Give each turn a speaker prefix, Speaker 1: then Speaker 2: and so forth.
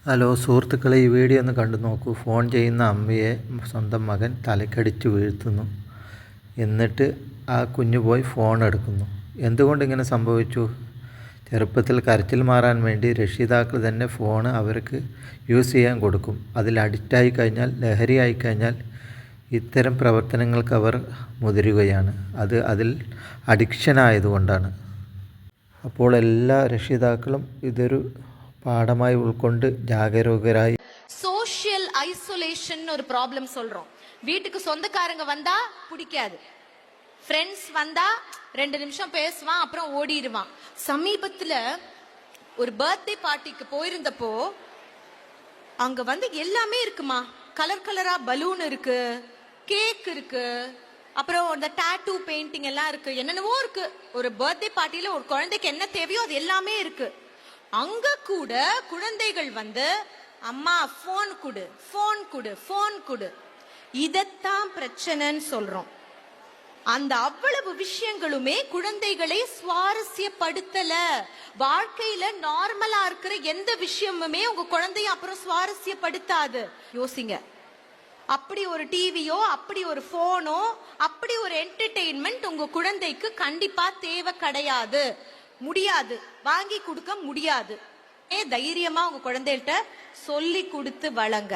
Speaker 1: Hello സുഹൃത്തുക്കളെ, ഈ video ഒന്ന് കണ്ടു നോക്കൂ. ഫോൺ ചെയ്യുന്ന അമ്മയെ സ്വന്തം മകൻ തലക്കടിച്ച് വീഴ്ത്തുന്നു. എന്നിട്ട് ആ കുഞ്ഞു പോയി ഫോൺ എടുക്കുന്നു. എന്തുകൊണ്ട് ഇങ്ങനെ സംഭവിച്ചു? ചെറുപ്പത്തിൽ കരച്ചിൽ മാറാൻ വേണ്ടി രക്ഷിതാക്കൾ തന്നെ ഫോൺ അവർക്ക് യൂസ് ചെയ്യാൻ കൊടുക്കും. അതിൽ അഡിക്റ്റായി കഴിഞ്ഞാൽ, ലഹരിയായി കഴിഞ്ഞാൽ ഇത്തരം പ്രവർത്തനങ്ങൾക്ക് അവർ മുതിരുകയാണ്. അതിൽ അഡിക്ഷൻ ആയതുകൊണ്ടാണ്. അപ്പോൾ എല്ലാ രക്ഷിതാക്കളും ഇതൊരു പാഠമായി ഉൾക്കൊണ്ട് ജാഗരൂകരായി.
Speaker 2: சோஷியல் ஐசோலேஷன் ஒரு ப்ராப்ளம் சொல்றோம். வீட்டுக்கு சொந்தக்காரங்க வந்தா பிடிக்காது, ஃப்ரெண்ட்ஸ் வந்தா 2 நிமிஷம் பேசுவான், அப்புறம் ஓடிடுவான். சமீபத்துல ஒரு பர்த்டே பார்ட்டிக்கு போயிருந்தப்போ அங்க வந்து எல்லாமே இருக்குமா, கலர் கலரா பலூன் இருக்கு, கேக் இருக்கு, அப்புறம் இந்த டாட்டூ பெயிண்டிங் எல்லாம் இருக்கு, என்னென்னவோ இருக்கு. ஒரு பர்த்டே பார்ட்டியில ஒரு குழந்தைக்கு என்ன தேவையோ அது எல்லாமே இருக்கு. அங்க கூட குழந்தைகள் வந்து அம்மா போன் குடு, போன் குடு, போன் குடு, இதத்தான் பிரச்சனைன்னு சொல்றோம். அந்த அவ்வளவு விஷயங்களுமே குழந்தைகளை சுவாரஸ்யப்படுத்தல. வாழ்க்கையில நார்மலா இருக்கிற எந்த விஷயமுமே உங்க குழந்தைய அப்புறம் சுவாரஸ்யப்படுத்தாது. யோசிங்க. அப்படி ஒரு டிவியோ, அப்படி ஒரு போனோ, அப்படி ஒரு என்டர்டெயின்மெண்ட் உங்க குழந்தைக்கு கண்டிப்பா தேவை கிடையாது, முடியாது, வாங்கி கொடுக்க முடியாது. தைரியமா உங்க குழந்தைகிட்ட சொல்லி கொடுத்து வளங்க.